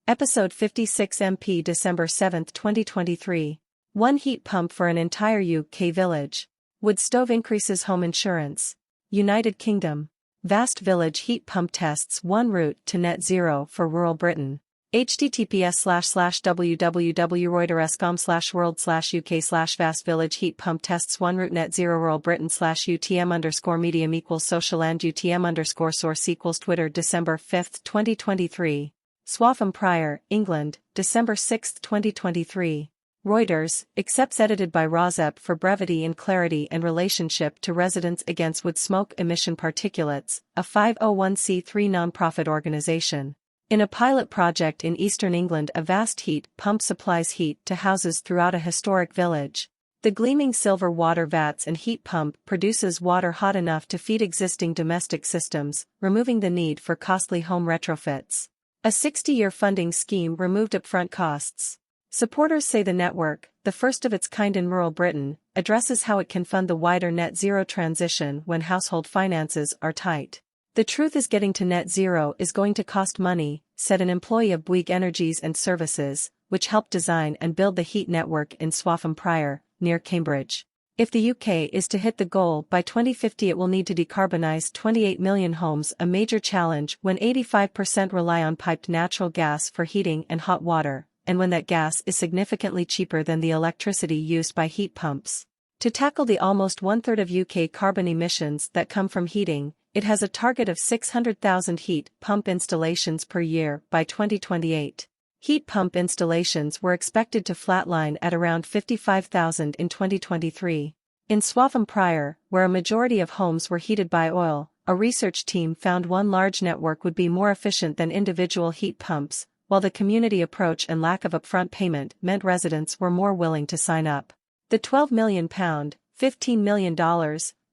Episode 56 MP December 7, 2023. One heat pump for an entire UK village. Wood stove increases home insurance. United Kingdom. Vast village heat pump tests one route to net zero for rural Britain. https://www.reuters.com/world/uk/vast village heat pump tests one route net zero rural Britain /UTM_medium equals social and UTM_source equals Twitter December 5, 2023. Swaffham Prior, England, December 6, 2023. Reuters, accepts edited by Rozep for brevity and clarity and relationship to Residents Against Wood Smoke Emission Particulates, a 501c3 non-profit organization. In a pilot project in eastern England, a vast heat pump supplies heat to houses throughout a historic village. The gleaming silver water vats and heat pump produces water hot enough to feed existing domestic systems, removing the need for costly home retrofits. A 60-year funding scheme removed upfront costs. Supporters say the network, the first of its kind in rural Britain, addresses how it can fund the wider net zero transition when household finances are tight. The truth is, getting to net zero is going to cost money, said an employee of Bouygues Energies and Services, which helped design and build the heat network in Swaffham Prior, near Cambridge. If the UK is to hit the goal by 2050, it will need to decarbonise 28 million homes, a major challenge when 85% rely on piped natural gas for heating and hot water, and when that gas is significantly cheaper than the electricity used by heat pumps. To tackle the almost one-third of UK carbon emissions that come from heating, it has a target of 600,000 heat pump installations per year by 2028. Heat pump installations were expected to flatline at around 55,000 in 2023. In Swaffham Prior, where a majority of homes were heated by oil, a research team found one large network would be more efficient than individual heat pumps, while the community approach and lack of upfront payment meant residents were more willing to sign up. The £12 million, $15 million,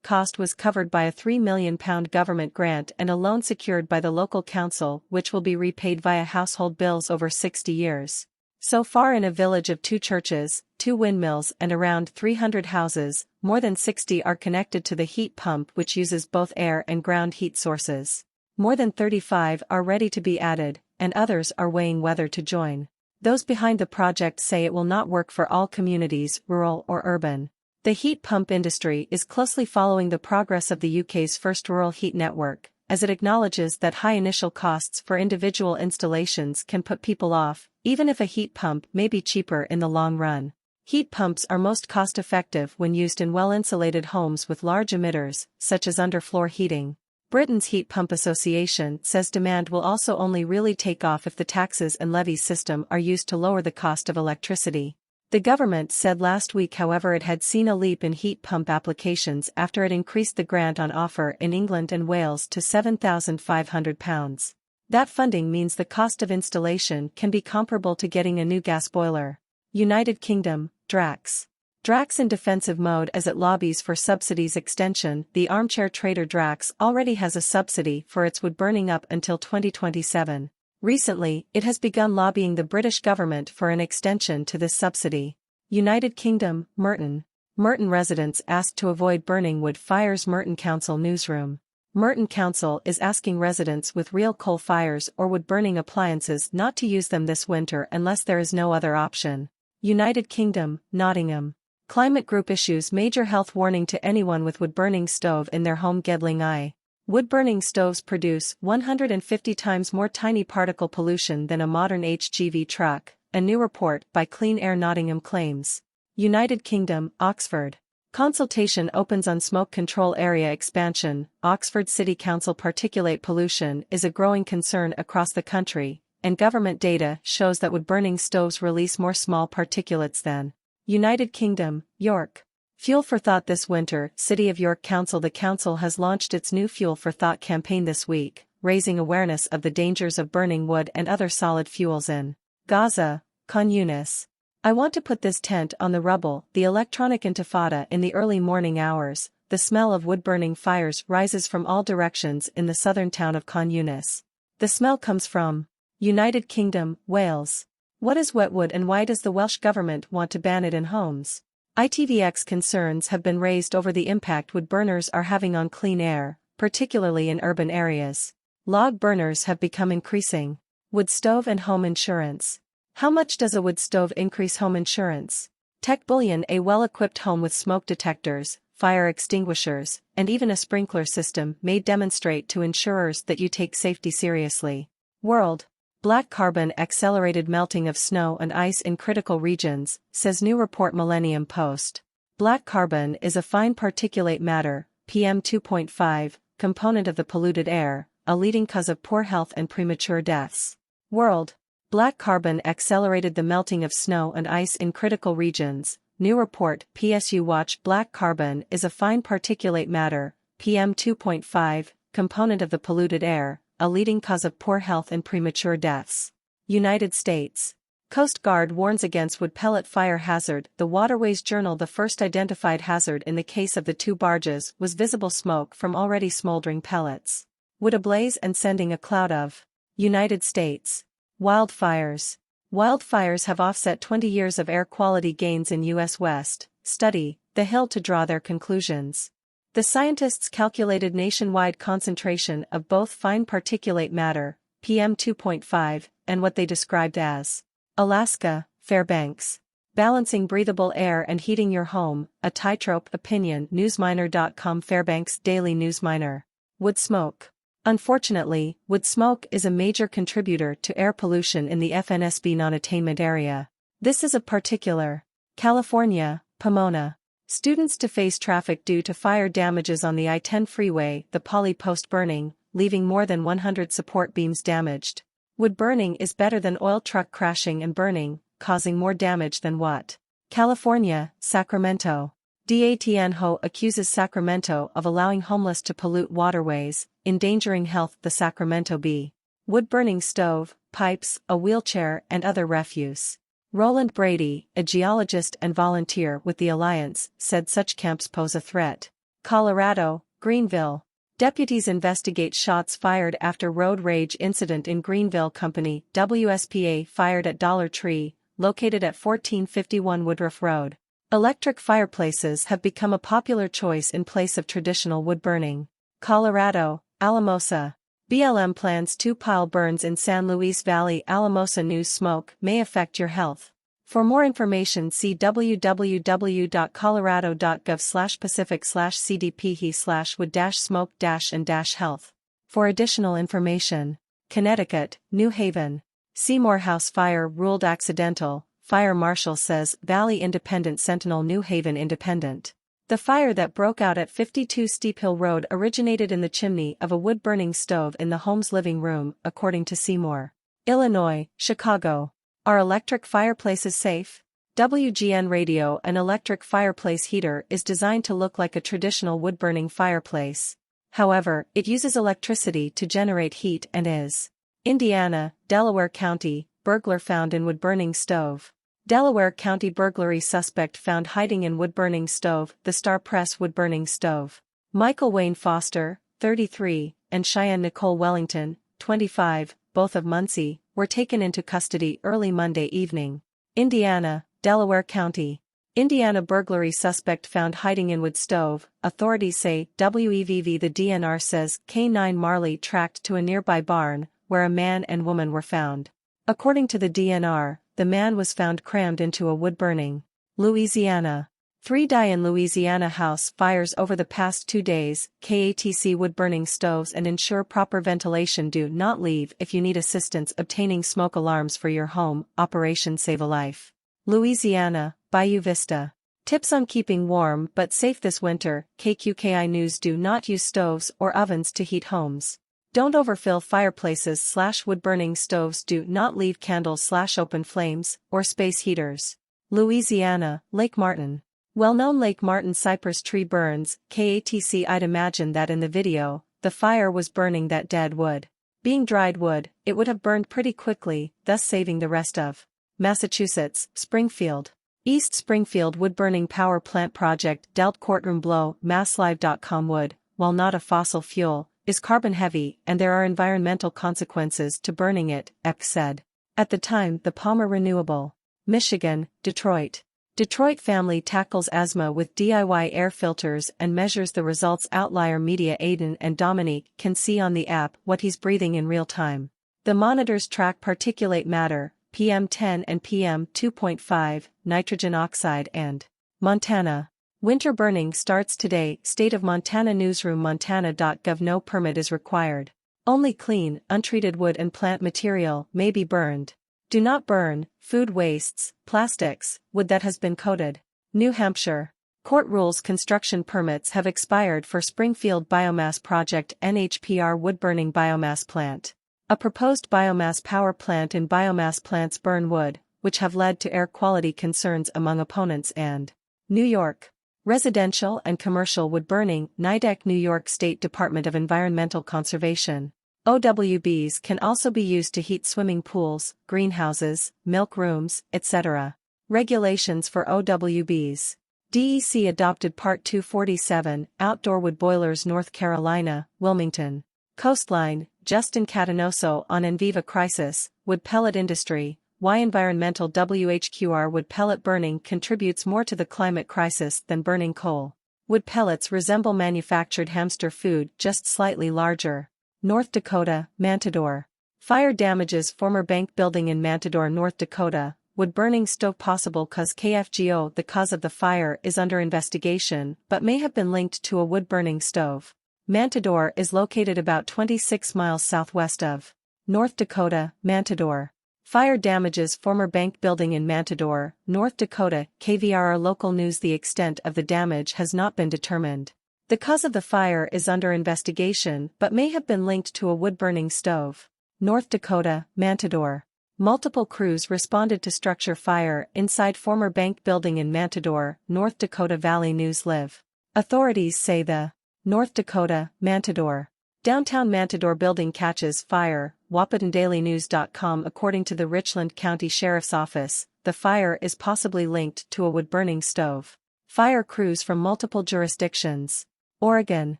cost was covered by a £3 million government grant and a loan secured by the local council, which will be repaid via household bills over 60 years. So far, in a village of 2 churches, 2 windmills and around 300 houses, more than 60 are connected to the heat pump, which uses both air and ground heat sources. More than 35 are ready to be added, and others are weighing whether to join. Those behind the project say it will not work for all communities, rural or urban. The heat pump industry is closely following the progress of the UK's first rural heat network, as it acknowledges that high initial costs for individual installations can put people off, even if a heat pump may be cheaper in the long run. Heat pumps are most cost-effective when used in well-insulated homes with large emitters, such as underfloor heating. Britain's Heat Pump Association says demand will also only really take off if the taxes and levies system are used to lower the cost of electricity. The government said last week, however, it had seen a leap in heat pump applications after it increased the grant on offer in England and Wales to £7,500. That funding means the cost of installation can be comparable to getting a new gas boiler. United Kingdom, Drax. Drax in defensive mode as it lobbies for subsidies extension. The armchair trader Drax already has a subsidy for its wood burning up until 2027. Recently, it has begun lobbying the British government for an extension to this subsidy. United Kingdom, Merton. Merton residents asked to avoid burning wood fires. Merton Council newsroom. Merton Council is asking residents with real coal fires or wood-burning appliances not to use them this winter unless there is no other option. United Kingdom, Nottingham. Climate group issues major health warning to anyone with wood-burning stove in their home. Gedling Eye. Wood-burning stoves produce 150 times more tiny particle pollution than a modern HGV truck, a new report by Clean Air Nottingham claims. United Kingdom, Oxford. Consultation opens on smoke control area expansion. Oxford City Council. Particulate pollution is a growing concern across the country, and government data shows that wood-burning stoves release more small particulates than. United Kingdom, York. Fuel for Thought this winter. City of York Council. The council has launched its new Fuel for Thought campaign this week, raising awareness of the dangers of burning wood and other solid fuels in Gaza, Khan Yunis. I want to put this tent on the rubble. The electronic intifada. In the early morning hours, the smell of wood-burning fires rises from all directions in the southern town of Khan Yunis. The smell comes from United Kingdom, Wales. What is wetwood and why does the Welsh government want to ban it in homes? ITVX concerns have been raised over the impact wood burners are having on clean air, particularly in urban areas. Log burners have become increasing. Wood stove and home insurance. How much does a wood stove increase home insurance? Tech Bullion: a well-equipped home with smoke detectors, fire extinguishers, and even a sprinkler system may demonstrate to insurers that you take safety seriously. World. Black carbon accelerated melting of snow and ice in critical regions, says new report. Millennium Post. Black carbon is a fine particulate matter, PM 2.5, component of the polluted air, a leading cause of poor health and premature deaths. World. Black carbon accelerated the melting of snow and ice in critical regions. New report. PSU Watch. Black carbon is a fine particulate matter, PM 2.5, component of the polluted air, a leading cause of poor health and premature deaths. United States. Coast Guard warns against wood pellet fire hazard. The Waterways Journal: the first identified hazard in the case of the two barges was visible smoke from already smoldering pellets. Wood ablaze and sending a cloud of. United States. Wildfires. Wildfires have offset 20 years of air quality gains in U.S. West. Study, The Hill to draw their conclusions. The scientists calculated nationwide concentration of both fine particulate matter, PM 2.5, and what they described as Alaska, Fairbanks. Balancing breathable air and heating your home, a tightrope. Opinion. Newsminer.com. Fairbanks Daily Newsminer. Wood smoke. Unfortunately, wood smoke is a major contributor to air pollution in the FNSB non-attainment area. This is of particular. California, Pomona. Students to face traffic due to fire damages on the I-10 freeway. The Poly Post: burning, leaving more than 100 support beams damaged. Wood burning is better than oil truck crashing and burning, causing more damage than what? California, Sacramento. Datn accuses Sacramento of allowing homeless to pollute waterways, endangering health. The Sacramento Bee. Wood burning stove, pipes, a wheelchair and other refuse. Roland Brady, a geologist and volunteer with the Alliance, said such camps pose a threat. Colorado, Greenville. Deputies investigate shots fired after road rage incident in Greenville. Company, WSPA fired at Dollar Tree, located at 1451 Woodruff Road. Electric fireplaces have become a popular choice in place of traditional wood burning. Colorado, Alamosa. BLM plans 2-pile burns in San Luis Valley. Alamosa news: smoke may affect your health. For more information see www.colorado.gov/pacific/cdphe/wood-smoke-and-health. For additional information. Connecticut, New Haven. Seymour House fire ruled accidental. Fire marshal says. Valley Independent Sentinel. New Haven Independent. The fire that broke out at 52 Steep Hill Road originated in the chimney of a wood-burning stove in the home's living room, according to Seymour. Illinois, Chicago. Are electric fireplaces safe? WGN Radio: an electric fireplace heater is designed to look like a traditional wood-burning fireplace. However, it uses electricity to generate heat and is. Indiana, Delaware County, burglar found in wood-burning stove. Delaware County burglary suspect found hiding in wood-burning stove. The Star Press: wood-burning stove. Michael Wayne Foster, 33, and Cheyenne Nicole Wellington, 25, both of Muncie, were taken into custody early Monday evening. Indiana, Delaware County. Indiana burglary suspect found hiding in wood stove, authorities say. WEVV: the DNR says K9 Marley tracked to a nearby barn, where a man and woman were found. According to the DNR, the man was found crammed into a wood-burning. Louisiana. 3 die in Louisiana house fires over the past 2 days. KATC: wood-burning stoves and ensure proper ventilation. Do not leave if you need assistance obtaining smoke alarms for your home. Operation Save a Life. Louisiana, Bayou Vista. Tips on keeping warm but safe this winter. KQKI News: do not use stoves or ovens to heat homes. Don't overfill fireplaces/wood-burning stoves. Do not leave candles/open flames, or space heaters. Louisiana, Lake Martin. Well-known Lake Martin cypress tree burns. KATC: I'd imagine that in the video, the fire was burning that dead wood. Being dried wood, it would have burned pretty quickly, thus saving the rest of. Massachusetts, Springfield. East Springfield wood-burning power plant project dealt courtroom blow. MassLive.com: wood, while not a fossil fuel, is carbon-heavy and there are environmental consequences to burning it, Eck said. At the time, the Palmer Renewable. Michigan, Detroit. Detroit family tackles asthma with DIY air filters and measures the results. Outlier Media: Aiden and Dominique can see on the app what he's breathing in real time. The monitors track particulate matter, PM10 and PM2.5, nitrogen oxide and Montana. Winter burning starts today. State of Montana Newsroom. Montana.gov. No permit is required. Only clean, untreated wood and plant material may be burned. Do not burn food wastes, plastics, wood that has been coated. New Hampshire. Court rules construction permits have expired for Springfield Biomass Project NHPR wood-burning biomass plant. A proposed biomass power plant in biomass plants burn wood, which have led to air quality concerns among opponents. And New York. Residential and commercial wood burning. NYDEC. New York State Department of Environmental Conservation. OWBs can also be used to heat swimming pools, greenhouses, milk rooms, etc. Regulations for OWBs. DEC adopted Part 247, Outdoor Wood Boilers. North Carolina, Wilmington. Coastline, Justin Catanoso on Enviva Crisis, Wood Pellet Industry, Why Environmental WHQR. Wood pellet burning contributes more to the climate crisis than burning coal. Wood pellets resemble manufactured hamster food, just slightly larger. North Dakota, Mantador. Fire damages former bank building in Mantador, North Dakota. Wood burning stove possible cause KFGO. The cause of the fire is under investigation but may have been linked to a wood burning stove. Mantador is located about 26 miles southwest of North Dakota, Mantador. Fire damages former bank building in Mantador, North Dakota. KVRR local news. The extent of the damage has not been determined. The cause of the fire is under investigation but may have been linked to a wood-burning stove. North Dakota, Mantador. Multiple crews responded to structure fire inside former bank building in Mantador, North Dakota. Valley News Live. Authorities say the North Dakota, Mantador. Downtown Mantador building catches fire. WahpetonDailyNews.com. According to the Richland County Sheriff's Office, the fire is possibly linked to a wood-burning stove. Fire crews from multiple jurisdictions. Oregon.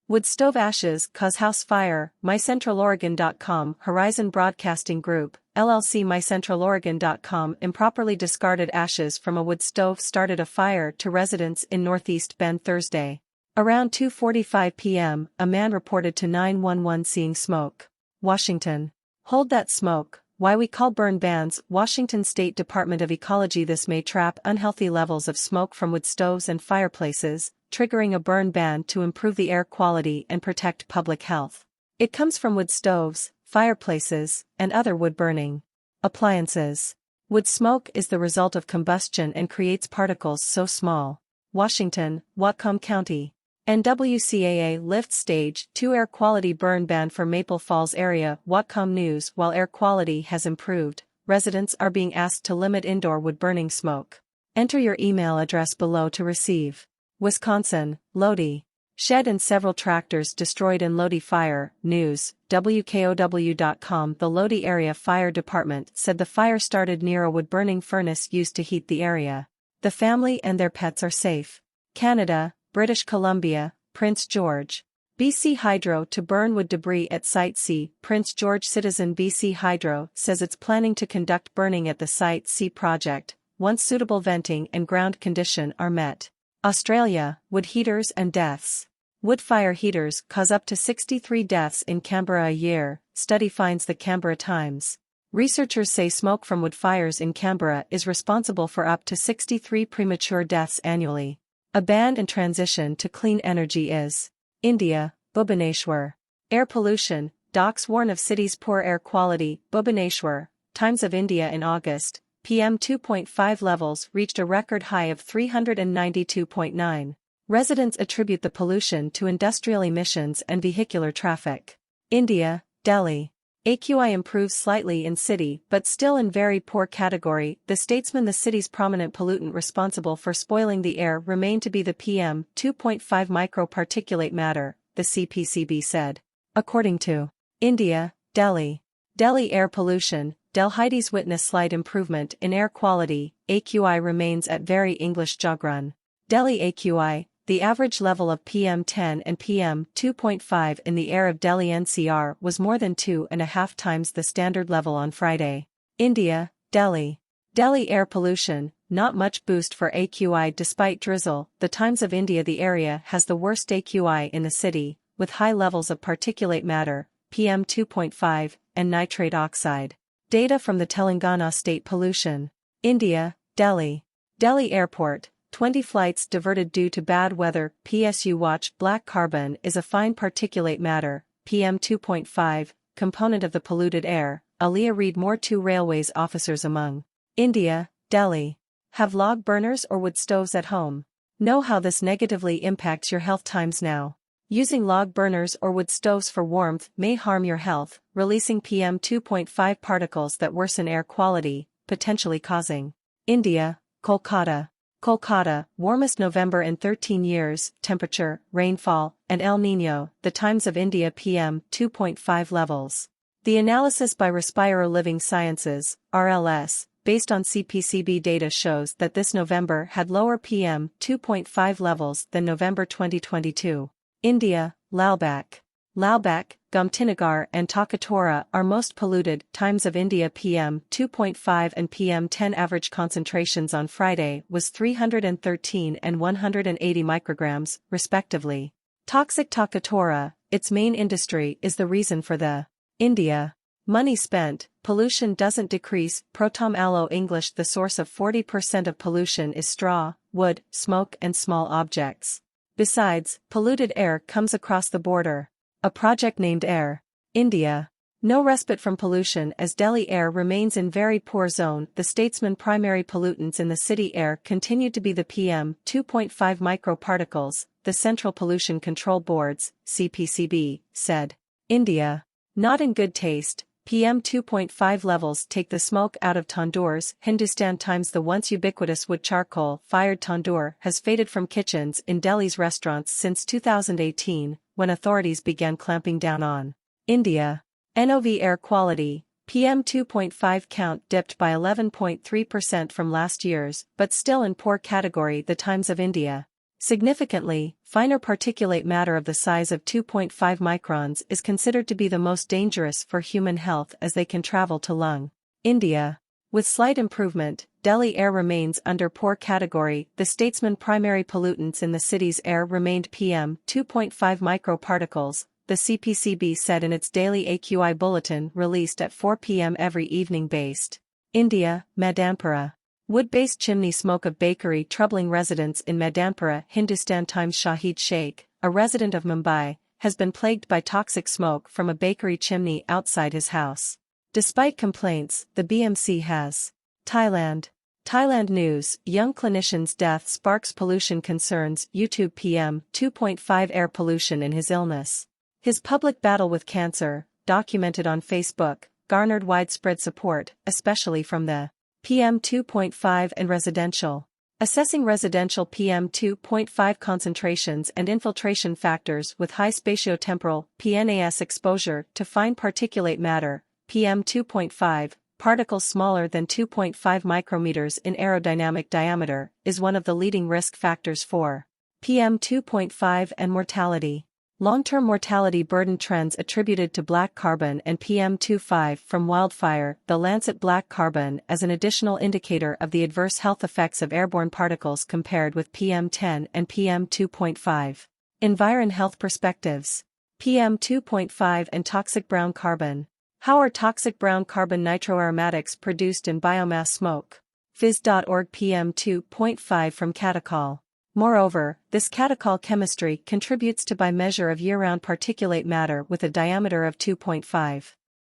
Wood stove ashes cause house fire. MyCentralOregon.com. Horizon Broadcasting Group, LLC. MyCentralOregon.com. Improperly discarded ashes from a wood stove started a fire to residents in Northeast Bend Thursday. Around 2:45 p.m., a man reported to 911 seeing smoke. Washington. Hold that smoke. Why we call burn bans. Washington State Department of Ecology. This may trap unhealthy levels of smoke from wood stoves and fireplaces, triggering a burn ban to improve the air quality and protect public health. It comes from wood stoves, fireplaces, and other wood-burning appliances. Wood smoke is the result of combustion and creates particles so small. Washington, Whatcom County. NWCAA lifts Stage 2 air quality burn ban for Maple Falls area. Whatcom News. While air quality has improved, residents are being asked to limit indoor wood-burning smoke. Enter your email address below to receive. Wisconsin, Lodi. Shed and several tractors destroyed in Lodi fire. News, WKOW.com. The Lodi Area Fire Department said the fire started near a wood-burning furnace used to heat the area. The family and their pets are safe. Canada, British Columbia, Prince George. BC Hydro to burn wood debris at Site C. Prince George Citizen. BC Hydro says it's planning to conduct burning at the Site C project, once suitable venting and ground condition are met. Australia, wood heaters and deaths. Wood fire heaters cause up to 63 deaths in Canberra a year, study finds. The Canberra Times. Researchers say smoke from wood fires in Canberra is responsible for up to 63 premature deaths annually. A ban and transition to clean energy is. India, Bhubaneswar. Air pollution, docs warn of city's poor air quality. Bhubaneswar, Times of India. In August, PM 2.5 levels reached a record high of 392.9. Residents attribute the pollution to industrial emissions and vehicular traffic. India, Delhi. AQI improves slightly in city but still in very poor category. The Statesman. The city's prominent pollutant responsible for spoiling the air remain to be the PM 2.5 microparticulate matter, the CPCB said. According to India, Delhi. Delhi air pollution. Delhi's witness slight improvement in air quality. AQI remains at very English jog-run. Delhi AQI. The average level of PM10 and PM2.5 in the air of Delhi NCR was more than 2.5 times the standard level on Friday. India, Delhi. Delhi air pollution, not much boost for AQI despite drizzle. The Times of India. The area has the worst AQI in the city, with high levels of particulate matter, PM2.5, and nitrate oxide. Data from the Telangana State Pollution. India, Delhi. Delhi Airport, 20 flights diverted due to bad weather. PSU Watch. Black carbon is a fine particulate matter, PM2.5, component of the polluted air. Alia Reid Moore. 2 railways officers among. India, Delhi. Have log burners or wood stoves at home? Know how this negatively impacts your health. Times now. Using log burners or wood stoves for warmth may harm your health, releasing PM2.5 particles that worsen air quality, potentially causing. India, Kolkata. Kolkata, warmest November in 13 years, temperature, rainfall, and El Niño. The Times of India. PM2.5 levels. The analysis by Respiro Living Sciences, RLS, based on CPCB data shows that this November had lower PM2.5 levels than November 2022. India, Lalbagh. Lalbagh, Gomtinagar and Takatora are most polluted. Times of India. PM2.5 and PM10 average concentrations on Friday was 313 and 180 micrograms, respectively. Toxic. Takatora, its main industry is the reason for the. India. Money spent, pollution doesn't decrease. Protom Aloe English. The source of 40% of pollution is straw, wood, smoke and small objects. Besides, polluted air comes across the border. A project named Air India. No respite from pollution as Delhi air remains in very poor zone. The statesman. Primary pollutants in the city air continue to be the PM2.5 microparticles, the Central Pollution Control Board's, CPCB, said. India. Not in good taste. PM2.5 levels take the smoke out of tandoors. Hindustan Times. The once ubiquitous wood charcoal-fired tandoor has faded from kitchens in Delhi's restaurants since 2018, when authorities began clamping down on. India. NOV air quality. PM2.5 count dipped by 11.3% from last year's, but still in poor category. The Times of India. Significantly, finer particulate matter of the size of 2.5 microns is considered to be the most dangerous for human health as they can travel to lung. India. With slight improvement, Delhi air remains under poor category. The statesman. Primary pollutants in the city's air remained PM2.5 microparticles, the CPCB said in its daily AQI bulletin released at 4 p.m. every evening. Based. India, Madanpura. Wood-based chimney smoke of bakery troubling residents in Madanpura. Hindustan Times. Shahid Sheikh, a resident of Mumbai, has been plagued by toxic smoke from a bakery chimney outside his house. Despite complaints, the BMC has. Thailand. Thailand news. Young clinician's death sparks pollution concerns. YouTube. PM2.5 air pollution in his illness. His public battle with cancer, documented on Facebook, garnered widespread support, especially from the PM2.5 and residential. Assessing residential PM2.5 concentrations and infiltration factors with high spatiotemporal (PNAS) exposure to fine particulate matter, PM2.5, particles smaller than 2.5 micrometers in aerodynamic diameter, is one of the leading risk factors for PM2.5 and mortality. Long-term mortality burden trends attributed to black carbon and PM2.5 from wildfire. The Lancet. Black carbon as an additional indicator of the adverse health effects of airborne particles compared with PM10 and PM2.5. Environ Health Perspectives. PM2.5 and toxic brown carbon. How are toxic brown carbon nitroaromatics produced in biomass smoke? Phys.org. PM2.5 from catechol. Moreover, this catechol chemistry contributes to by measure of year-round particulate matter with a diameter of 2.5